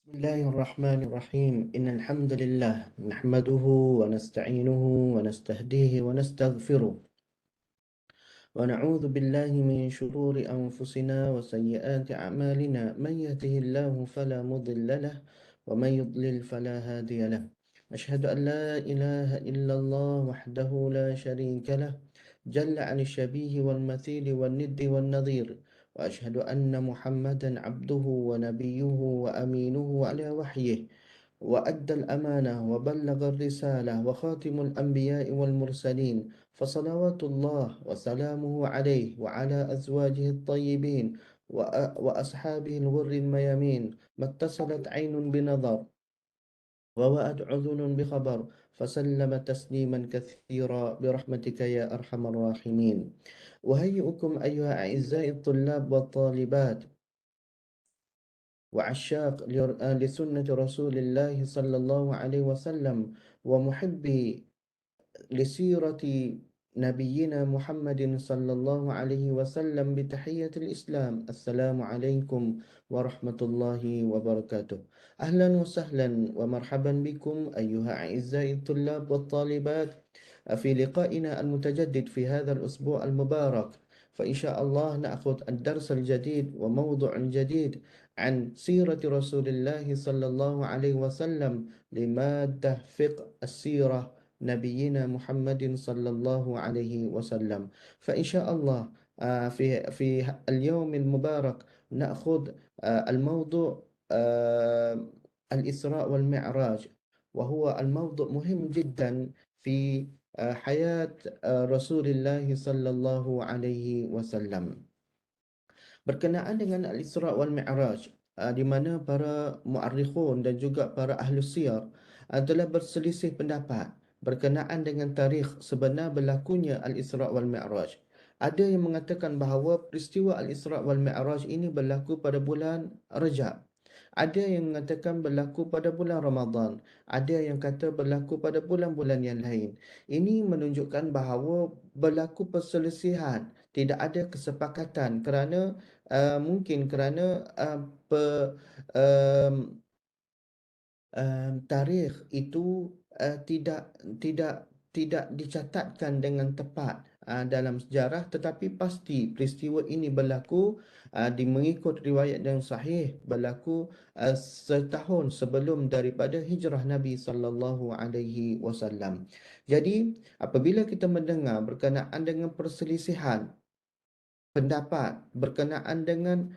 بسم الله الرحمن الرحيم إن الحمد لله نحمده ونستعينه ونستهديه ونستغفره ونعوذ بالله من شرور أنفسنا وسيئات أعمالنا من يهده الله فلا مضل له ومن يضلل فلا هادي له أشهد أن لا إله إلا الله وحده لا شريك له جل عن الشبيه والمثيل والند والنظير وأشهد أن محمدا عبده ونبيه وأمينه على وحيه وأدى الأمانة وبلغ الرسالة وخاتم الأنبياء والمرسلين فصلوات الله وسلامه عليه وعلى أزواجه الطيبين وأصحابه الغر الميامين ما اتصلت عين بنظر ووأت عذن بخبر فسلم تسليما كثيرا برحمتك يا أرحم الراحمين. أهيئكم أيها أعزائي الطلاب والطالبات وعشاق لسنة رسول الله صلى الله عليه وسلم ومحبي لسيرة نبينا محمد صلى الله عليه وسلم بتحية الإسلام. السلام عليكم ورحمة الله وبركاته. أهلا وسهلا ومرحبا بكم أيها أعزائي الطلاب والطالبات في لقائنا المتجدد في هذا الأسبوع المبارك. فإن شاء الله نأخذ الدرس الجديد وموضوع جديد عن سيرة رسول الله صلى الله عليه وسلم لمادة فقه السيرة نبينا محمد صلى الله عليه وسلم. فإن شاء الله في اليوم المبارك نأخذ الموضوع الإسراء والمعراج، وهو الموضوع مهم جدا في حياة رسول الله صلى الله عليه وسلم. Berkenaan dengan Al-Isra' wal Mi'raj, di mana para mu'arrikhun dan juga para ahli siyar telah berselisih pendapat berkenaan dengan tarikh sebenar berlakunya Al-Isra' wal Mi'raj. Ada yang mengatakan bahawa peristiwa Al-Isra' wal Mi'raj ini berlaku pada bulan Rajab. Ada yang mengatakan berlaku pada bulan Ramadan. Ada yang kata berlaku pada bulan-bulan yang lain. Ini menunjukkan bahawa berlaku perselisihan, tidak ada kesepakatan kerana mungkin kerana um, tarikh itu tidak dicatatkan dengan tepat dalam sejarah, tetapi pasti peristiwa ini berlaku mengikut riwayat yang sahih berlaku setahun sebelum daripada hijrah Nabi sallallahu alaihi wasallam. Jadi apabila kita mendengar berkenaan dengan perselisihan pendapat berkenaan dengan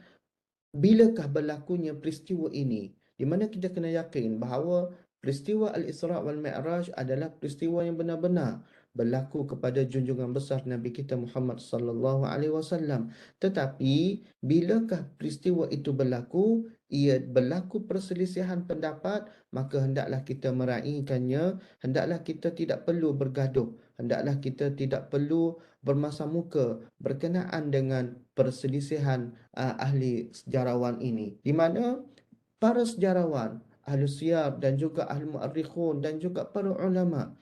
bilakah berlakunya peristiwa ini, di mana kita kena yakin bahawa peristiwa Al-Isra' wal Mi'raj adalah peristiwa yang benar-benar berlaku kepada junjungan besar Nabi kita Muhammad sallallahu alaihi wasallam. Tetapi bilakah peristiwa itu berlaku, ia berlaku perselisihan pendapat, maka hendaklah kita meraihkannya, hendaklah kita tidak perlu bergaduh, hendaklah kita tidak perlu bermasa muka berkenaan dengan perselisihan ahli sejarawan ini, di mana para sejarawan, ahli siyar dan juga ahli muarrikhun dan juga para ulama,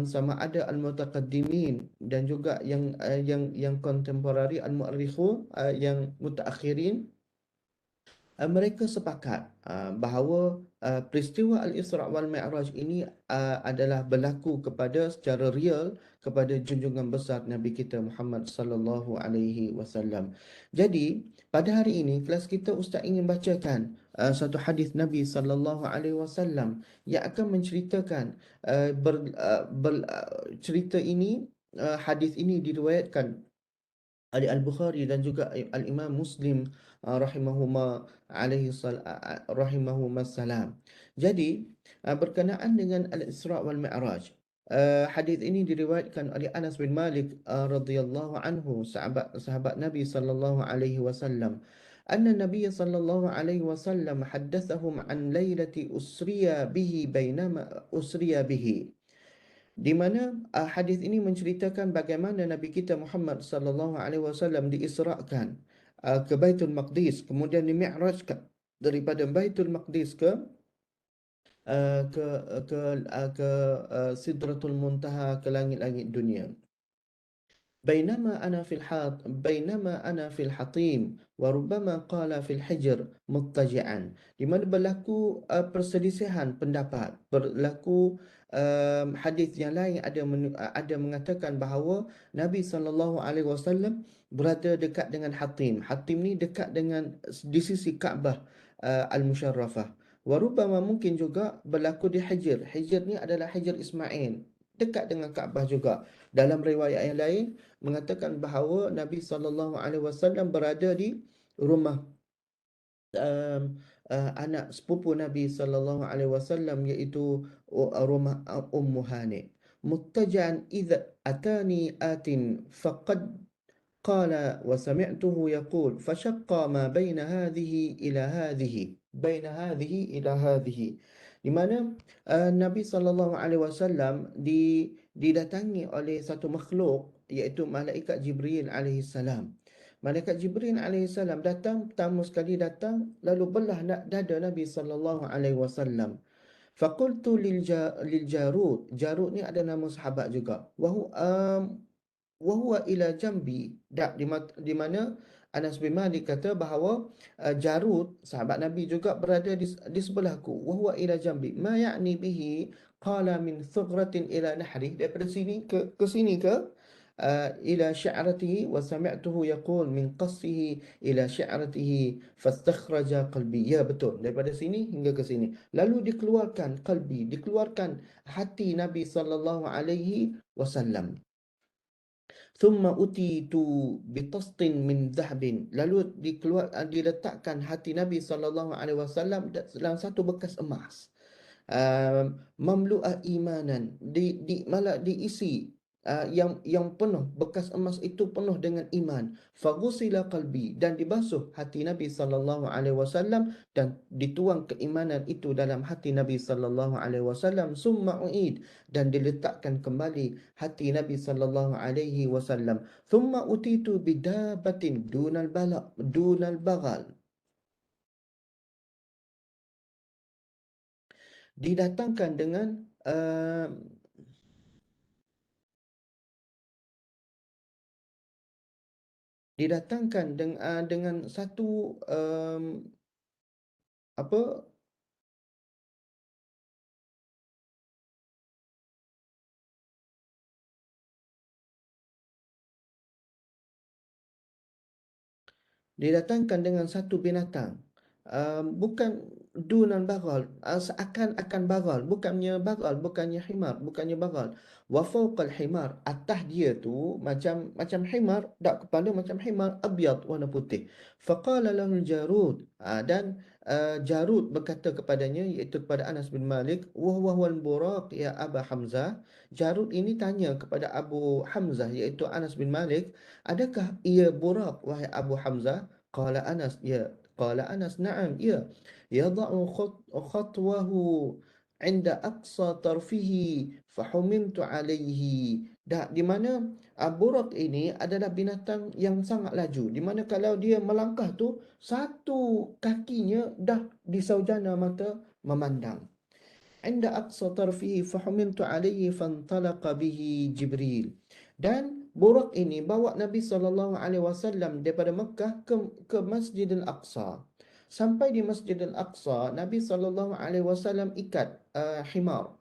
sama ada al-mutaqaddimin dan juga yang kontemporari, al-muarrikhun yang mutaakhirin, mereka sepakat bahawa peristiwa Al-Isra' wal Mi'raj ini adalah berlaku secara real kepada junjungan besar Nabi kita Muhammad sallallahu alaihi wasallam. Jadi, pada hari ini kelas kita ustaz ingin bacakan satu hadis Nabi sallallahu alaihi wasallam yang akan menceritakan cerita ini. Hadis ini diriwayatkan oleh Al-Bukhari dan juga Al-Imam Muslim rahimahuma rahimahuma salam. Jadi berkenaan dengan Al-Isra' wal Mi'raj, hadis ini diriwayatkan oleh Anas bin Malik radhiyallahu anhu, sahabat Nabi sallallahu alaihi wasallam. Anna Nabi sallallahu alaihi wasallam haddathahum an lailati usriya bihi bainama usriya bihi, di mana hadis ini menceritakan bagaimana Nabi kita Muhammad sallallahu alaihi wasallam diisrakan ke Baitul Maqdis, kemudian dimi'rajkan daripada Baitul Maqdis uh, ke ke Sidratul Muntaha, ke langit-langit dunia. بينما أنا في الحطيم وربما قال في الحجر مضطجعا. Di mana berlaku perselisihan pendapat, berlaku hadis yang lain ada mengatakan bahawa Nabi SAW berada dekat dengan Hatim. Hatim ni dekat dengan di sisi Kaabah Al-Musharrafah. Warubama mungkin juga berlaku di Hijr. Hijr ni adalah Hijr Ismail, dekat dengan Kaabah juga. Dalam riwayat yang lain mengatakan bahawa Nabi SAW berada di rumah anak sepupu Nabi SAW, iaitu rumah Ummu Hani. Muttajan idza atani atin faqad قال وسمعته يقول فشق ما بين هذه إلى هذه di mana Nabi SAW didatangi oleh satu makhluk, iaitu malaikat Jibril alaihi salam. Malaikat Jibril alaihi salam datang, pertama sekali datang, lalu belah dada Nabi SAW. Faqultu lil Jarud. Jarud ni ada nama sahabat juga. Wahuwa ila jambi. Di mana Anas bin Malik kata bahawa Jarud, sahabat Nabi juga berada di sebelahku. Wahuwa ila jambi. Ma ya'ni bihi qala min thughratin ila nahri. Daripada sini ke sini ke ila sya'ratihi wa sami'tuhu yaqul min qassihi ila sya'ratihi fastakhraja qalbi. Ya, betul. Daripada sini hingga ke sini. Lalu dikeluarkan qalbi, dikeluarkan hati Nabi sallallahu alaihi wasallam. Thumma utitu bitastin min dhahabin. Lalu diletakkan hati Nabi SAW dalam satu bekas emas. Mamlu'ah imanan, malah diisi yang penuh, bekas emas itu penuh dengan iman. Faghusila qalbi, dan dibasuh hati Nabi SAW dan dituang keimanan itu dalam hati Nabi SAW. Summa uid, dan diletakkan kembali hati Nabi SAW. Thumma utitu bidabatin dunal bagal. Didatangkan dengan dengan satu apa didatangkan dengan satu binatang. Bukan dunan bagal, seakan-akan bagal, bukannya himar, bukannya bagal. Wa fawqal himar, atas dia tu macam himar, dak kepala macam himar, abyad, warna putih. Faqala lahu Jarud, dan Jarud berkata kepadanya, iaitu kepada Anas bin Malik, wa huwa wal buraq ya Aba Hamzah. Jarud ini tanya kepada Abu Hamzah, iaitu Anas bin Malik, adakah ia buraq wahai Abu Hamzah? Qala Anas, ya. Qala Anas, na'am, ya. Yada'u khatwahu inda aqsa tarfihi fahumimtu alaihi. Di mana buraq ini adalah binatang yang sangat laju, di mana kalau dia melangkah tu, satu kakinya dah di saujana mata memandang. Inda aqsa tarfihi fahumiltu alaihi fantalaqa bihi Jibril. Dan buraq ini bawa Nabi SAW daripada Mekah ke Masjidil Aqsa. Sampai di Masjidil Aqsa, Nabi SAW ikat himar,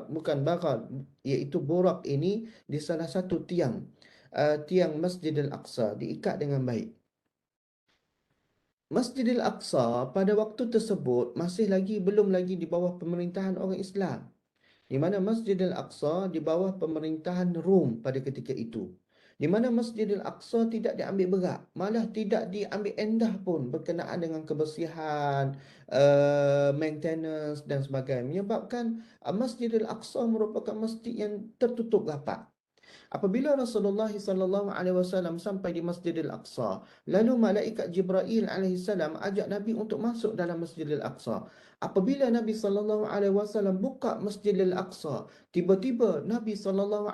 bukan bagal, iaitu buraq ini di salah satu tiang Masjidil Aqsa, diikat dengan baik. Masjidil Aqsa pada waktu tersebut belum lagi di bawah pemerintahan orang Islam, di mana Masjidil Aqsa di bawah pemerintahan Rom pada ketika itu. Di mana Masjidil Aqsa tidak diambil berat, malah tidak diambil endah pun berkenaan dengan kebersihan, maintenance dan sebagainya, menyebabkan Masjidil Aqsa merupakan masjid yang tertutup rapat. Apabila Rasulullah SAW sampai di Masjidil Aqsa, lalu malaikat Jibril alaihi salam ajak Nabi untuk masuk dalam Masjidil Aqsa. Apabila Nabi SAW buka Masjidil Aqsa, tiba-tiba Nabi SAW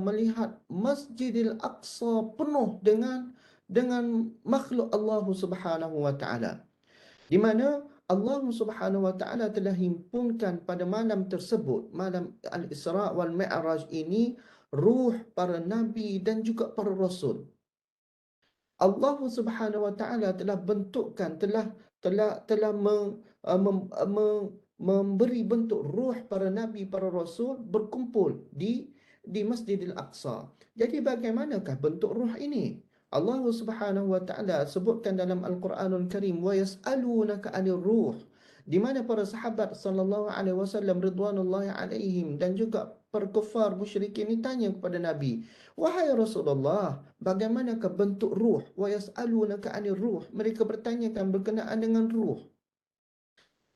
melihat Masjidil Aqsa penuh dengan makhluk Allah Subhanahu wa taala, di mana Allah Subhanahu wa taala telah himpunkan pada malam tersebut, malam Al-Isra wal Mi'raj ini, ruh para nabi dan juga para rasul. Allah Subhanahu Wa Taala telah bentukkan, telah memberi bentuk ruh para nabi, para rasul berkumpul di Masjidil Aqsa. Jadi bagaimanakah bentuk ruh ini? Allah Subhanahu Wa Taala sebutkan dalam Al-Quranul Karim, wa yas'alunaka 'anil ruh, di mana para sahabat sallallahu alaihi wasallam ridwanullahi alaihim dan juga para kufar musyrikin ini tanya kepada Nabi, wahai Rasulullah, bagaimanakah bentuk ruh? Wa yas'alunaka 'anil ruh. Mereka bertanyakan berkenaan dengan ruh.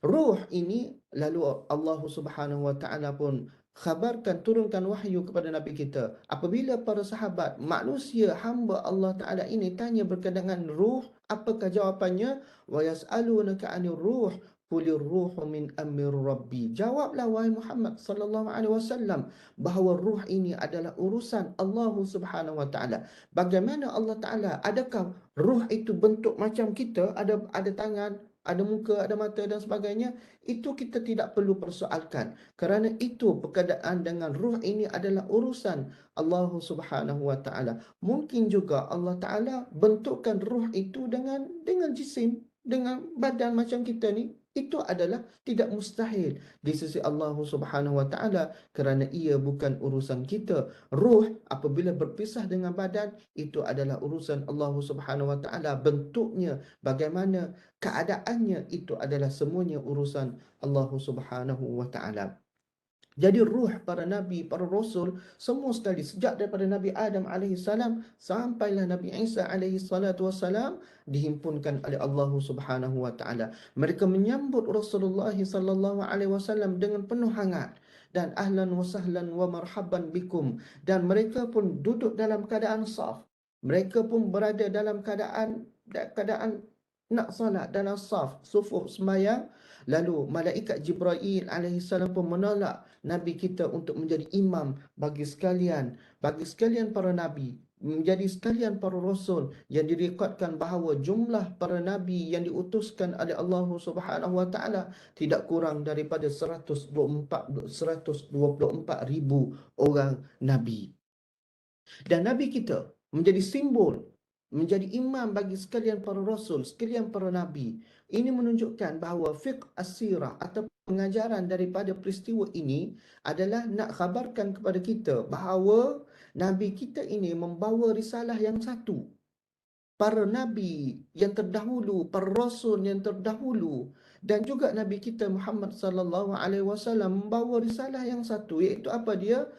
Ruh ini lalu Allah Subhanahu Wa Taala pun khabarkan, turunkan wahyu kepada Nabi kita. Apabila para sahabat manusia hamba Allah Taala ini tanya berkenaan dengan ruh, apakah jawapannya? Wa yas'alunaka 'anil ruh qulir ruhu min amri rabbi. Jawablah wahai Muhammad sallallahu alaihi wasallam bahawa ruh ini adalah urusan Allah Subhanahu Wa Taala. Bagaimana Allah Taala? Adakah ruh itu bentuk macam kita, ada tangan, ada muka, ada mata dan sebagainya? Itu kita tidak perlu persoalkan, kerana itu berkaitan dengan ruh ini adalah urusan Allah Subhanahu Wa Taala. Mungkin juga Allah Taala bentukkan ruh itu dengan jisim, dengan badan macam kita ni. Itu adalah tidak mustahil di sisi Allah Subhanahu Wa Taala, kerana ia bukan urusan kita. Ruh apabila berpisah dengan badan, itu adalah urusan Allah Subhanahu Wa Taala. Bentuknya, bagaimana keadaannya, itu adalah semuanya urusan Allah Subhanahu Wa Taala. Jadi ruh para nabi, para rasul, semua sekali sejak daripada Nabi Adam alaihi salam sampailah Nabi Isa alaihi salatu wasalam dihimpunkan oleh Allah Subhanahu wa taala. Mereka menyambut Rasulullah sallallahu alaihi wasallam dengan penuh hangat dan ahlan wa sahlan wa marhaban bikum, dan mereka pun duduk dalam keadaan saf. Mereka pun berada dalam keadaan nak salat dalam saf, sufuf sembahyang. Lalu malaikat Jibril alaihi salam pun menolak Nabi kita untuk menjadi imam bagi sekalian para nabi, menjadi sekalian para rasul, yang direkodkan bahawa jumlah para nabi yang diutuskan oleh Allah Subhanahu Wa Taala tidak kurang daripada 124,000 orang nabi. Dan Nabi kita menjadi simbol, menjadi imam bagi sekalian para rasul, sekalian para nabi. Ini menunjukkan bahawa fiqh as-sirah atau pengajaran daripada peristiwa ini adalah nak khabarkan kepada kita bahawa Nabi kita ini membawa risalah yang satu. Para nabi yang terdahulu, para rasul yang terdahulu, dan juga Nabi kita Muhammad sallallahu alaihi wasallam membawa risalah yang satu, iaitu apa dia?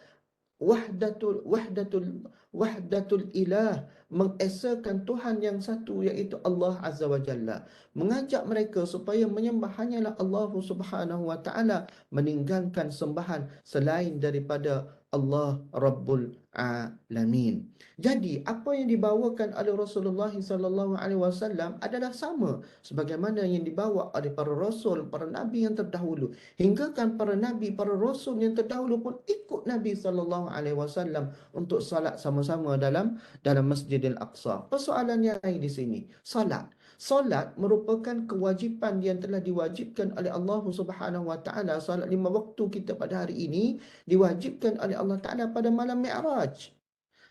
Wahdatul ilah, mengesakan Tuhan yang satu, iaitu Allah Azza wa Jalla. Mengajak mereka supaya menyembah hanyalah Allah Subhanahu wa taala, meninggalkan sembahan selain daripada Allah Rabbul Alamin. Jadi apa yang dibawakan oleh Rasulullah sallallahu alaihi wasallam adalah sama sebagaimana yang dibawa oleh para rasul, para nabi yang terdahulu. Hingga kan para nabi, para rasul yang terdahulu pun ikut Nabi sallallahu alaihi wasallam untuk salat sama-sama dalam Masjidil Aqsa. Persoalan yang lain di sini, salat. Salat merupakan kewajipan yang telah diwajibkan oleh Allah Subhanahu wa taala. Salat 5 waktu kita pada hari ini diwajibkan oleh Allah Taala pada malam Mi'raj.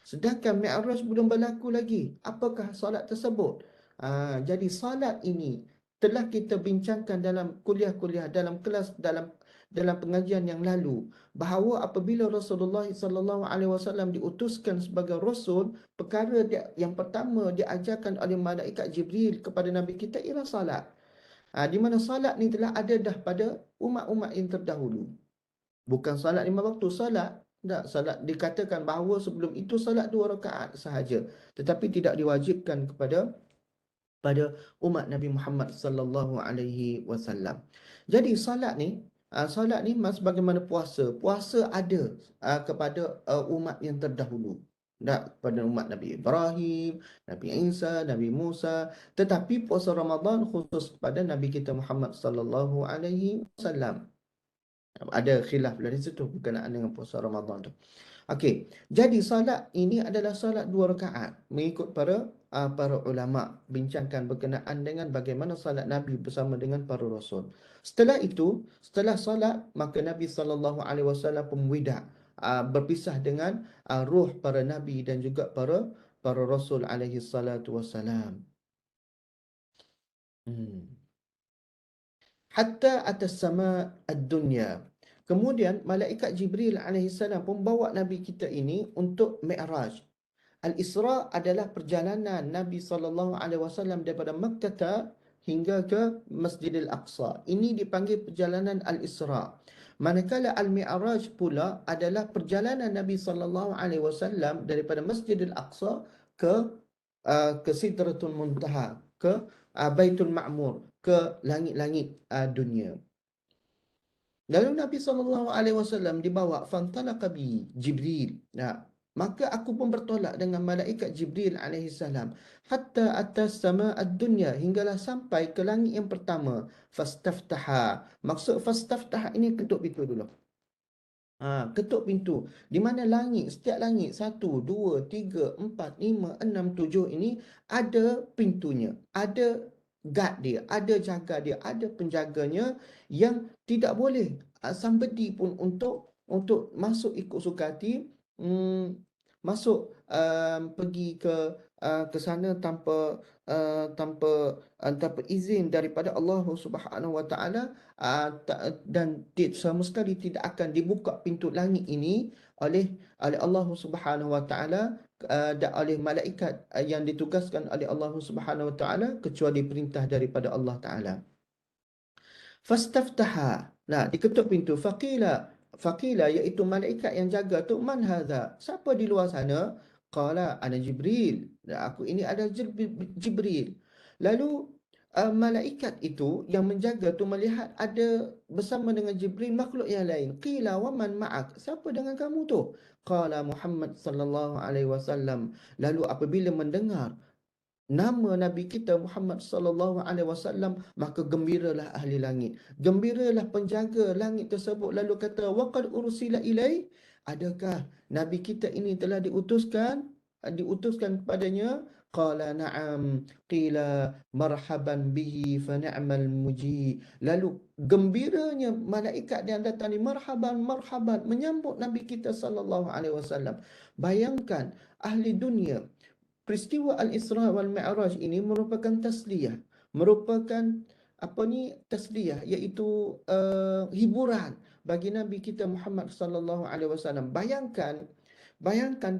Sedangkan Mi'raj belum berlaku lagi. Apakah salat tersebut? Jadi salat ini telah kita bincangkan dalam kuliah-kuliah, dalam kelas, dalam pengajian yang lalu, bahawa apabila Rasulullah sallallahu alaihi wasallam diutuskan sebagai rasul, perkara yang pertama diajarkan oleh malaikat Jibril kepada Nabi kita ialah salat. Di mana salat ni telah ada dah pada umat-umat yang terdahulu. Bukan salat 5 waktu, salat dikatakan bahawa sebelum itu salat 2 rakaat sahaja, tetapi tidak diwajibkan pada umat Nabi Muhammad sallallahu alaihi wasallam. Jadi salat ni sebagaimana puasa. Puasa ada kepada umat yang terdahulu. Pada umat Nabi Ibrahim, Nabi Isa, Nabi Musa. Tetapi puasa Ramadan khusus kepada Nabi kita Muhammad sallallahu alaihi wasallam. Ada khilaf dari situ berkenaan dengan puasa Ramadan tu. Okey, jadi salat ini adalah salat 2 rakaat mengikut para ulama bincangkan berkenaan dengan bagaimana salat Nabi bersama dengan para rasul. Setelah itu, setelah salat, maka Nabi sallallahu alaihi wasallam pun wida, berpisah dengan ruh para nabi dan juga para rasul alaihi salatu wassalam. Hatta atas sama ad-dunya. Kemudian malaikat Jibril alaihi salam pun bawa nabi kita ini untuk Mi'raj. Al-Isra adalah perjalanan Nabi SAW daripada Makkah hingga ke Masjidil Aqsa. Ini dipanggil perjalanan Al-Isra. Manakala Al-Mi'raj pula adalah perjalanan Nabi SAW daripada Masjidil Aqsa ke Sidratul Muntaha, ke Baitul Ma'mur, ke langit-langit dunia. Lalu Nabi SAW dibawa fantalaqa bi Jibril. Maka aku pun bertolak dengan malaikat Jibril alaihissalam hatta atas sama ad-dunya, hinggalah sampai ke langit yang pertama. Fastaftaha. Maksud fastaftaha ini ketuk pintu dulu. Ketuk pintu. Di mana langit, setiap langit 1, 2, 3, 4, 5, 6, 7 ini ada pintunya. Ada guard dia, ada jaga dia, ada penjaganya yang tidak boleh somebody pun untuk masuk ikut suka hati, masuk pergi ke sana tanpa izin daripada Allah Subhanahu Wa Taala, dan sama sekali tidak akan dibuka pintu langit ini oleh Allah Subhanahu Wa Taala dan oleh malaikat yang ditugaskan oleh Allah Subhanahu Wa Taala kecuali perintah daripada Allah Taala. Fastaftaha. Diketuk pintu. Faqila iaitu malaikat yang jaga tu, man hadha? Siapa di luar sana? Qala ana Jibril. Aku ini ada Jibril. Lalu malaikat itu yang menjaga tu melihat ada bersama dengan Jibril makhluk yang lain. Qila wa man ma'ak? Siapa dengan kamu tu? Qala Muhammad sallallahu alaihi wasallam. Lalu apabila mendengar nama Nabi kita Muhammad sallallahu alaihi wasallam, maka gembiralah ahli langit, gembiralah penjaga langit tersebut, lalu kata waqad ursila ilai, adakah nabi kita ini telah diutuskan kepadanya? Qala na'am. Qila marhaban bihi fa ni'mal muji. Lalu gembiranya malaikat yang datang ni, marhaban marhaban, menyambut nabi kita sallallahu alaihi wasallam. Bayangkan ahli dunia, peristiwa Al-Isra wal Mi'raj ini merupakan tasliyah, merupakan tasliyah, iaitu hiburan bagi Nabi kita Muhammad sallallahu alaihi wasallam. Bayangkan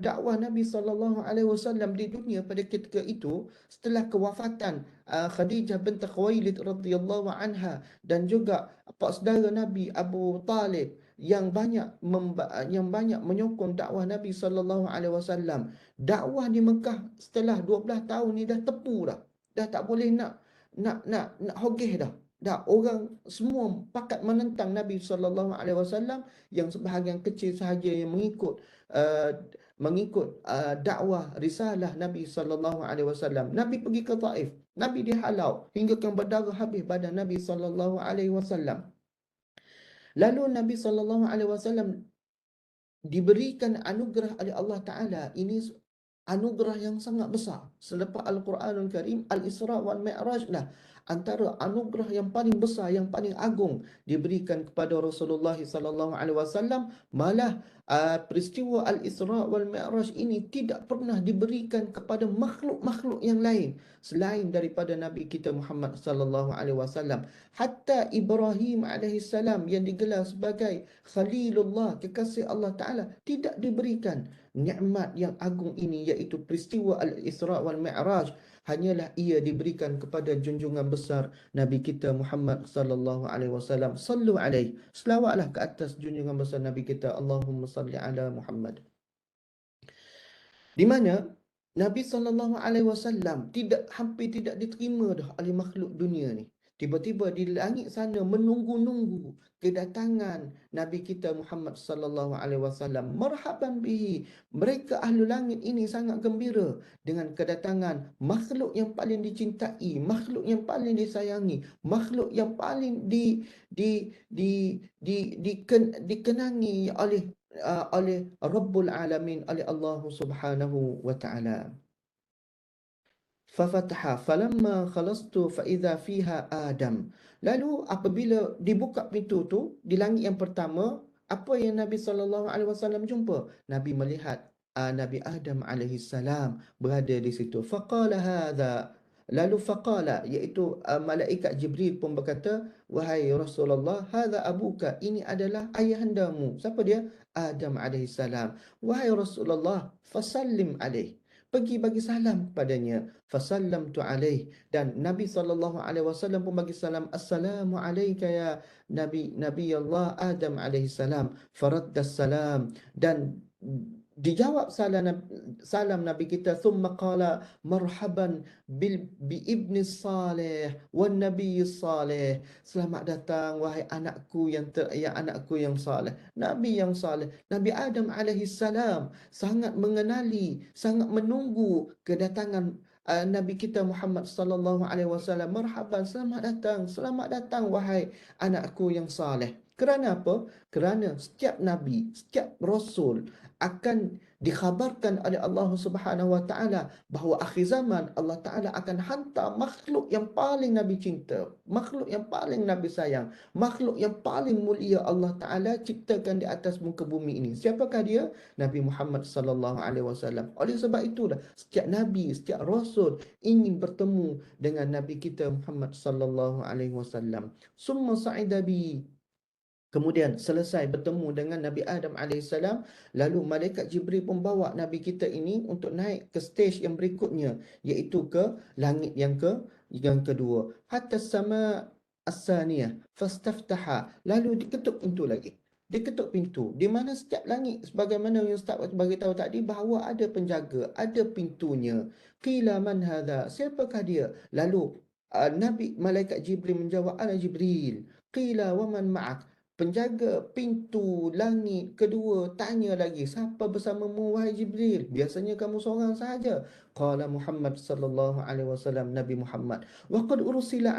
dakwah Nabi sallallahu alaihi wasallam di dunia pada ketika itu setelah kewafatan Khadijah binti Khuwailid radhiyallahu anha, dan juga pak saudara Nabi Abu Talib yang banyak menyokong dakwah Nabi sallallahu alaihi wasallam. Dakwah di Mekah setelah 12 tahun ni dah tepu dah. Dah tak boleh nak hogeh dah. Dah orang semua pakat menentang Nabi sallallahu alaihi wasallam, yang sebahagian kecil sahaja yang mengikut dakwah risalah Nabi sallallahu alaihi wasallam. Nabi pergi ke Taif, Nabi dihalau hingga kan berdarah habis badan Nabi sallallahu alaihi wasallam. Lalu Nabi sallallahu alaihi wasallam diberikan anugerah oleh Allah Taala. Ini anugerah yang sangat besar. Selepas Al-Quranul Karim, Al-Isra wal Mi'raj lah antara anugerah yang paling besar, yang paling agung diberikan kepada Rasulullah sallallahu alaihi wasallam. Malah peristiwa Al-Isra wal Mi'raj ini tidak pernah diberikan kepada makhluk-makhluk yang lain selain daripada Nabi kita Muhammad sallallahu alaihi wasallam. Hatta Ibrahim alaihi salam yang digelar sebagai Khalilullah, kekasih Allah Taala, tidak diberikan nikmat yang agung ini, iaitu peristiwa Al-Isra wal Mi'raj. Hanyalah ia diberikan kepada junjungan besar Nabi kita Muhammad sallallahu alaihi wasallam. Sallu alaihi, selawatlah ke atas junjungan besar Nabi kita, Allahumma salli ala Muhammad. Di mana Nabi sallallahu alaihi wasallam hampir tidak diterima dah oleh makhluk dunia ni. Tiba-tiba di langit sana menunggu-nunggu kedatangan Nabi kita Muhammad sallallahu alaihi wasallam. Marhaban bihi. Mereka ahli langit ini sangat gembira dengan kedatangan makhluk yang paling dicintai, makhluk yang paling disayangi, makhluk yang paling dikenangi oleh Rabbul Alamin, oleh Allah Subhanahu wa Ta'ala. Fafataha falamma khalastu fa idza fiha Adam. Lalu apabila dibuka pintu tu di langit yang pertama, Apa yang Nabi SAW jumpa? Nabi melihat Nabi Adam alaihissalam berada di situ. Faqala hadha. Lalu faqala, iaitu malaikat Jibril pun berkata, wahai Rasulullah, hadha abuka, ini adalah ayahandamu. Siapa dia? Adam alaihissalam. Wahai Rasulullah, fasallim alaih. Pergi bagi salam kepadanya. Fasallamtu alaih. Dan Nabi SAW pun bagi salam. Assalamu alayka ya Nabi Allah Adam alaihissalam. Faraddas salam. Dan dijawab salam Nabi kita. Thumma qala marhaban bi ibni salih wan nabi salih. Selamat datang wahai anakku anakku yang saleh, nabi yang saleh. Nabi Adam alaihissalam sangat mengenali, sangat menunggu kedatangan Nabi kita Muhammad sallallahu alaihi wasallam. Marhaban, selamat datang wahai anakku yang saleh. Kerana apa? Kerana setiap nabi, setiap rasul akan dikhabarkan oleh Allah Subhanahu wa taala bahawa akhir zaman Allah taala akan hantar makhluk yang paling nabi cinta, makhluk yang paling nabi sayang, makhluk yang paling mulia Allah taala ciptakan di atas muka bumi ini. Siapakah dia? Nabi Muhammad sallallahu alaihi wasallam. Oleh sebab itulah setiap nabi, setiap rasul ingin bertemu dengan nabi kita Muhammad sallallahu alaihi wasallam. Summa sa'ida bi. Kemudian selesai bertemu dengan Nabi Adam alaihissalam, lalu malaikat Jibril pun bawa Nabi kita ini untuk naik ke stage yang berikutnya, iaitu ke langit yang kedua. Hatta sama as-saniyah fastaftaha. Lalu diketuk pintu lagi. Diketuk pintu. Di mana setiap langit, sebagaimana yang Ustaz bagi tahu tadi, bahawa ada penjaga, ada pintunya. Qila man hadha? Siapakah dia? Lalu Nabi malaikat Jibril menjawab, ana Jibril. Qila wa man ma'ak? Penjaga pintu langit kedua tanya lagi, siapa bersamamu wahai Jibril? Biasanya kamu seorang sahaja. Qala Muhammad sallallahu alaihi wasallam, Nabi Muhammad. Wa qad ursila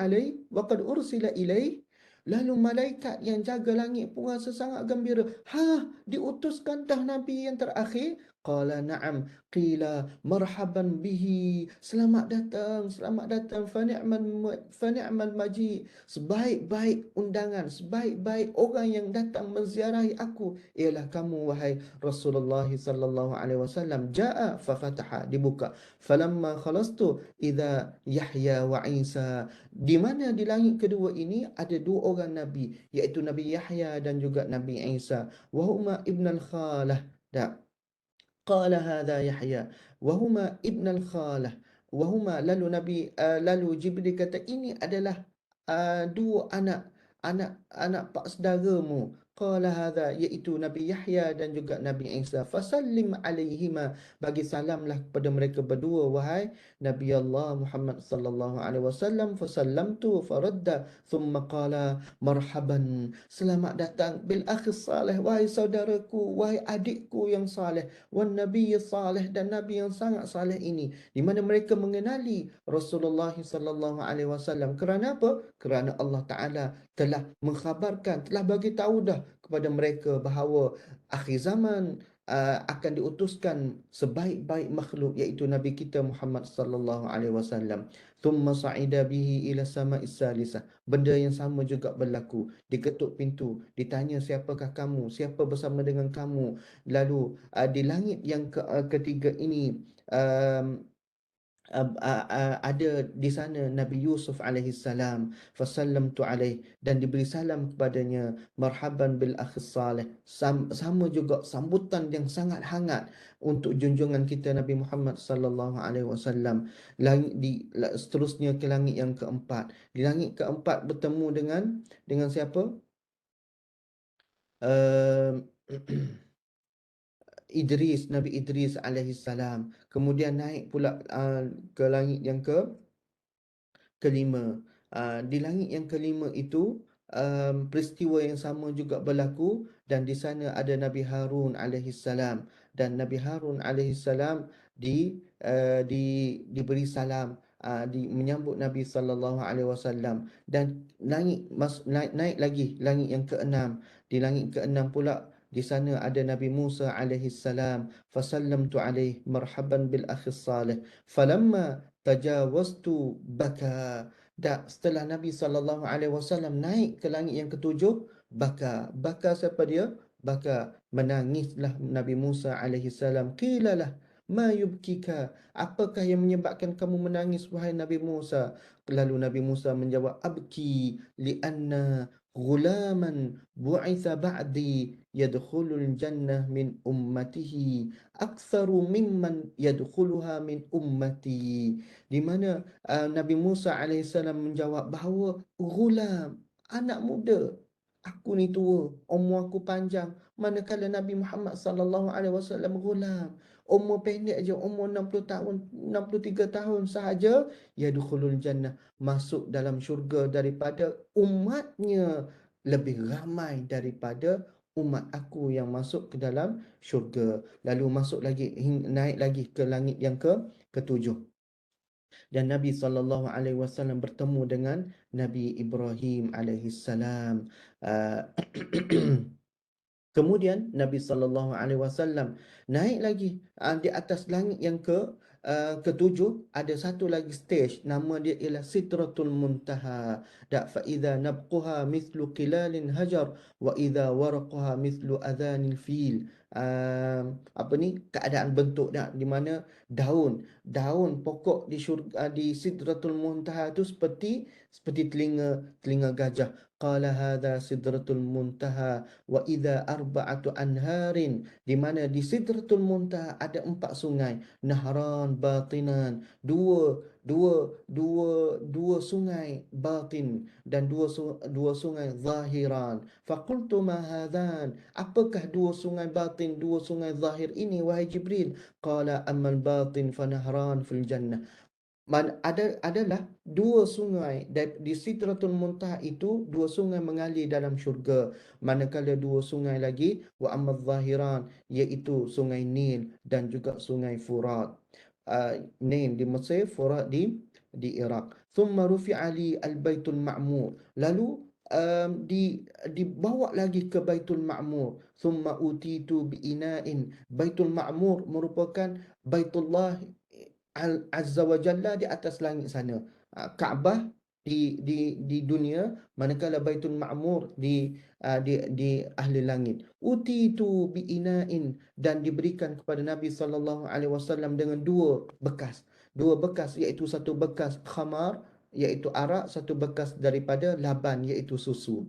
ilai. Lalu malaikat yang jaga langit pun rasa sangat gembira. Diutuskan dah Nabi yang terakhir? Qala na'am. Qila marhaban bihi. Selamat datang. Fa ni'mal maji. Sebaik-baik undangan, sebaik-baik orang yang datang menziarahi aku ialah kamu wahai Rasulullah sallallahu alaihi wasallam. Jaa fa fataha, dibuka. Falamma khalastu idza Yahya wa Isa. Di mana di langit kedua ini ada dua orang nabi, iaitu Nabi Yahya dan juga Nabi Isa. Wa huma ibnal khalah. Tak. Qala hadha Yahya wa huma ibnal khalah. Lalu Jibril kata ini adalah dua anak pak saudaramu. Qala hadha, iaitu Nabi Yahya dan juga Nabi Isa. Fasallim alaihima, bagi salamlah kepada mereka berdua wahai Nabi Allah Muhammad sallallahu alaihi wasallam. Fasallamtu faradda thumma qala marhaban, selamat datang bil akhi salih, wahai saudaraku, wahai adikku yang saleh, wan nabi salih, dan nabi yang sangat saleh ini. Di mana mereka mengenali Rasulullah sallallahu alaihi wasallam. Kerana apa? Kerana Allah Taala telah mengkhabarkan, telah bagi tahu dah kepada mereka bahawa akhir zaman akan diutuskan sebaik-baik makhluk, iaitu Nabi kita Muhammad sallallahu alaihi wasallam. Thumma sa'ida bihi ila sama'is salisah. Benda yang sama juga berlaku. Diketuk pintu, ditanya siapakah kamu, siapa bersama dengan kamu. Lalu di langit yang ketiga ini ada di sana Nabi Yusuf alaihi salam. Fasallamtu alaih, dan diberi salam kepadanya, marhaban bil akhis salih. Sama juga sambutan yang sangat hangat untuk junjungan kita Nabi Muhammad sallallahu alaihi wasallam. Seterusnya ke langit yang keempat. Di langit keempat bertemu dengan siapa? Uh, Nabi Idris alaihi salam. Kemudian naik pula ke langit yang kelima. Di langit yang kelima itu peristiwa yang sama juga berlaku, dan di sana ada Nabi Harun alaihi salam, dan Nabi Harun alaihi salam diberi salam, menyambut Nabi sallallahu alaihi wasallam. Dan naik lagi langit yang keenam. Di langit keenam pula, di sana ada Nabi Musa alaihi salam. Fasallamtu alaih marhaban bil akhis salih. Falamma tajawaztu baka. Dan setelah Nabi sallallahu alaihi wasallam naik ke langit yang ketujuh, baka. Baka siapa dia? Maka menangislah Nabi Musa alaihi salam. Qilalah ma yubkika, apakah yang menyebabkan kamu menangis wahai Nabi Musa? Lalu Nabi Musa menjawab, abki lianna ghulaman bu'itha ba'di yadkhulul jannah min ummatihi aktsaru mimman yadkhuluha min ummati. Di mana Nabi Musa alaihissalam menjawab bahawa ghulam, anak muda, aku ni tua, umur aku panjang, manakala Nabi Muhammad sallallahu alaihi wasallam ghulam, umur pendek aja, umur 60 tahun, 63 tahun sahaja, yadkhulul jannah, masuk dalam syurga daripada umatnya lebih ramai daripada umat aku yang masuk ke dalam syurga. Lalu masuk lagi, naik lagi ke langit yang ketujuh. Dan Nabi SAW bertemu dengan Nabi Ibrahim alaihissalam. Uh, Kemudian Nabi SAW naik lagi di atas langit yang ketujuh. Ada satu lagi stage, nama dia ialah Sidratul Muntaha. Fa idza nabquha mithlu qilalin hajar wa idza waraqaha mithlu adhanil fil. Apa ni keadaan bentuk dah, di mana daun pokok di syurga, di Sidratul Muntaha itu seperti telinga gajah. Qala hadza Sidratul Muntaha wa idza arba'atu anharin, di mana di Sidratul Muntaha ada 4 sungai, nahran batinan, dua sungai batin, dan dua sungai zahiran. Faqultu ma hadhan, apakah dua sungai batin, dua sungai zahir ini wahai Jibril? Qala ammal batin fa nahran fil jannah. Adalah dua sungai di Sidratul Muntaha itu, dua sungai mengalir dalam syurga. Manakala dua sungai lagi, wa amaz zahiran, iaitu sungai Nil dan juga sungai Furat. Nil di Mesir, Furat di Iraq. Thumma rufi'a li al-Baitul Ma'mur. Lalu dibawa lagi ke Baitul Ma'mur. Thumma utitu bi ina'in. Baitul Ma'mur merupakan Baitullah Azza wa Jalla di atas langit sana. Kaabah di dunia, manakala Baitul Ma'mur di ahli langit. Utitu bi ina'in, dan diberikan kepada Nabi sallallahu alaihi wasallam dengan dua bekas. Dua bekas, iaitu satu bekas khamar, iaitu arak, satu bekas daripada laban, iaitu susu.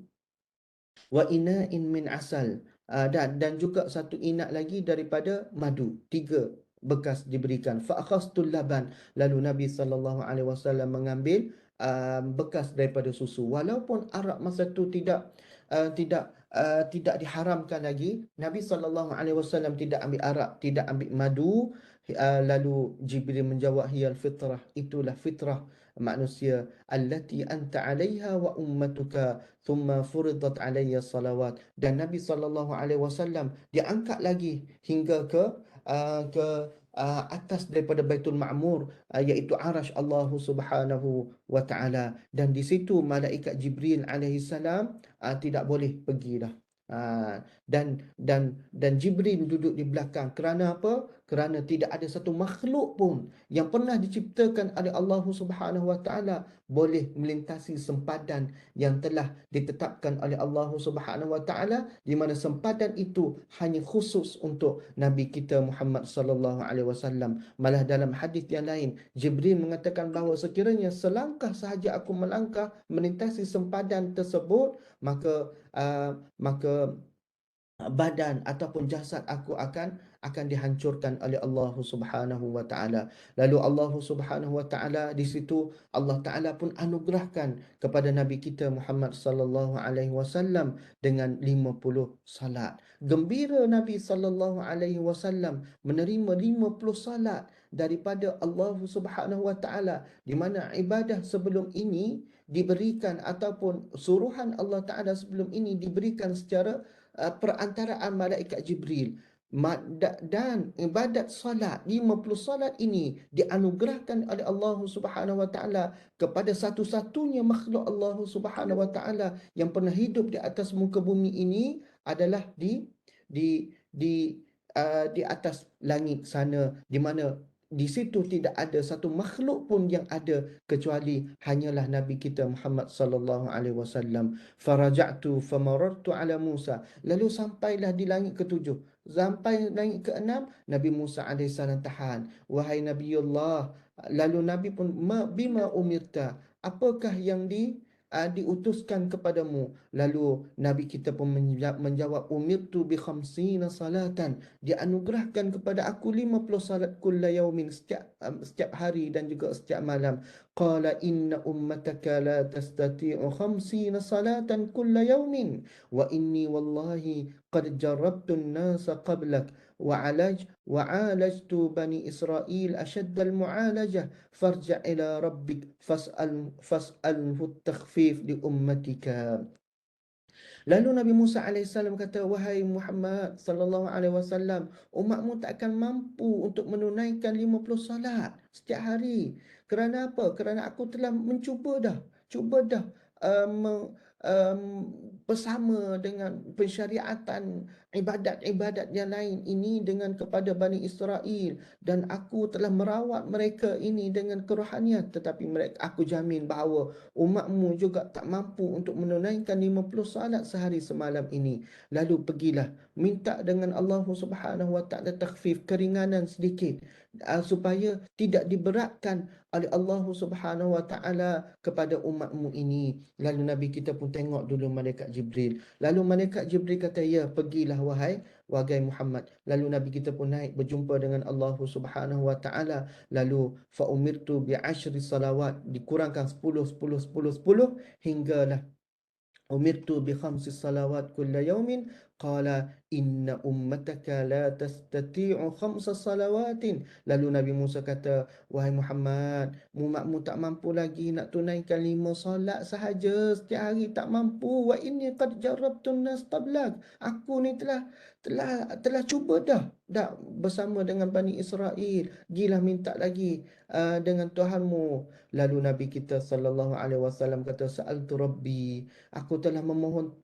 Wa ina'in min asal, dan juga satu inak lagi daripada madu. Tiga bekas diberikan. Fa akhastul laban, lalu Nabi sallallahu alaihi wasallam mengambil bekas daripada susu. Walaupun arak masa tu tidak diharamkan lagi, Nabi sallallahu alaihi wasallam tidak ambil arak, tidak ambil madu. Lalu Jibril menjawab, hiyal fitrah, itulah fitrah manusia, allati anta 'alaiha wa ummatuka thumma furidat 'alayya salawat. Dan Nabi sallallahu alaihi wasallam diangkat lagi hingga ke atas daripada Baitul Ma'mur, iaitu Arash Allah Subhanahu wa taala. Dan di situ malaikat Jibril alaihi salam tidak boleh pergi dah. Dan Jibril duduk di belakang. Kerana apa? Kerana tidak ada satu makhluk pun yang pernah diciptakan oleh Allah Subhanahu wa taala boleh melintasi sempadan yang telah ditetapkan oleh Allah Subhanahu wa taala, di mana sempadan itu hanya khusus untuk Nabi kita Muhammad sallallahu alaihi wasallam. Malah dalam hadis yang lain, Jibril mengatakan bahawa sekiranya selangkah sahaja aku melangkah melintasi sempadan tersebut, maka badan ataupun jasad aku akan dihancurkan oleh Allah Subhanahu wa taala. Lalu Allah Subhanahu wa taala, di situ Allah taala pun anugerahkan kepada Nabi kita Muhammad sallallahu alaihi wasallam dengan 50 salat. Gembira Nabi sallallahu alaihi wasallam menerima 50 salat daripada Allah Subhanahu wa taala, di mana ibadah sebelum ini diberikan, ataupun suruhan Allah taala sebelum ini diberikan secara perantaraan malaikat Jibril. Dan ibadat salat, 50 salat ini dianugerahkan oleh Allah Subhanahu wa taala kepada satu-satunya makhluk Allah Subhanahu wa taala yang pernah hidup di atas muka bumi ini, adalah di atas langit sana, di mana di situ tidak ada satu makhluk pun yang ada kecuali hanyalah Nabi kita Muhammad sallallahu alaihi wasallam. Faraja'tu famarartu ala Musa. Lalu sampailah di langit ketujuh. Sampai langit keenam, Nabi Musa alaihissalam tahan. Wahai Nabiullah, lalu Nabi pun bima umirta. Apakah yang diutuskan kepadamu? Lalu Nabi kita pun menjawab, umirtu bi khamsina salatan. Dianugerahkan kepada aku 50 salat kulla yaumin, setiap hari dan juga setiap malam. Qala inna ummataka la tastati'u khamsina salatan kulla yaumin wa inni wallahi qad jarrabtu an-nasa qablak وعالجت بني إسرائيل أشد المعالجة فارجع إلى ربك فاسأله التخفيف لأمتك. Lalu Nabi Musa alaihissalam kata, wahai Muhammad sallallahu alaihi wasallam, umatmu tak akan mampu untuk menunaikan 50 salat setiap hari. Kerana apa? Kerana aku telah mencuba dah. Cuba dah um, um, bersama dengan pensyariatan ibadat-ibadat yang lain ini dengan kepada Bani Israel, dan aku telah merawat mereka ini dengan kerohanian, tetapi aku jamin bahawa umatmu juga tak mampu untuk menunaikan 50 salat sehari semalam ini. Lalu pergilah minta dengan Allah Subhanahu Wa Taala takhfif, keringanan sedikit, supaya tidak diberatkan oleh Allah Subhanahu Wa Taala kepada umatmu ini. Lalu Nabi kita pun tengok dulu malaikat Jibril. Lalu malaikat Jibril kata, ya, pergilah wahai Muhammad. Lalu Nabi kita pun naik berjumpa dengan Allah Subhanahu Wa Taala. Lalu fa umirtu bi asyri salawat, dikurangkan 10 10 10 10 hinggalah umirtu bi khamsi salawat kulla yaumin. Qala inna ummataka la tastati'u khamsa salawatin. Lalu Nabi Musa kata, wahai Muhammad, umatmu tak mampu lagi nak tunaikan 5 solat sahaja setiap hari, tak mampu. Wa inni qad jarrabtun nas qablak. Aku ni telah cuba dah bersama dengan Bani Israel. Gilah minta lagi dengan Tuhanmu. Lalu Nabi kita sallallahu alaihi wasallam kata, sa'altu rabbi, aku telah memohon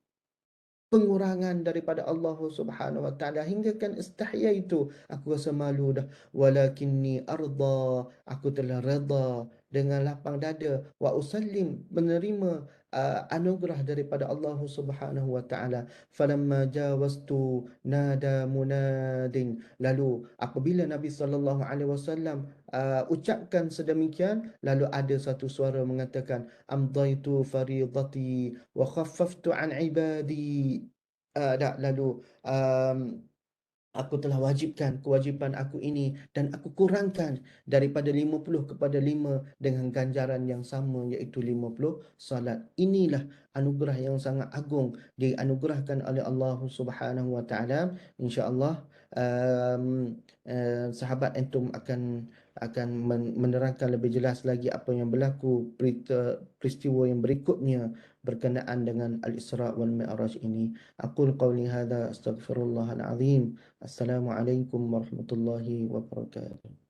pengurangan daripada Allah Subhanahu Wa Taala, hingga kan istahya itu, aku rasa malu dah. Walakinni arda, aku telah redha dengan lapang dada, wa usallim, menerima anugerah daripada Allah Subhanahu Wa Taala. Falamma jawastu nada munadin. Lalu apabila Nabi sallallahu alaihi wasallam ucapkan sedemikian, lalu ada satu suara mengatakan, amdaitu faridati wa khaffaftu an ibadi. Lalu aku telah wajibkan kewajipan aku ini dan aku kurangkan daripada 50 kepada 5 dengan ganjaran yang sama, iaitu 50 salat. Inilah anugerah yang sangat agung dianugerahkan oleh Allah Subhanahu Wa Taala. Insya-Allah sahabat antum akan menerangkan lebih jelas lagi apa yang berlaku, peristiwa yang berikutnya berkenaan dengan Al-Isra' wal Mi'raj ini. Aqul qawli hadha astaghfirullahal azim. Assalamualaikum warahmatullahi wabarakatuh.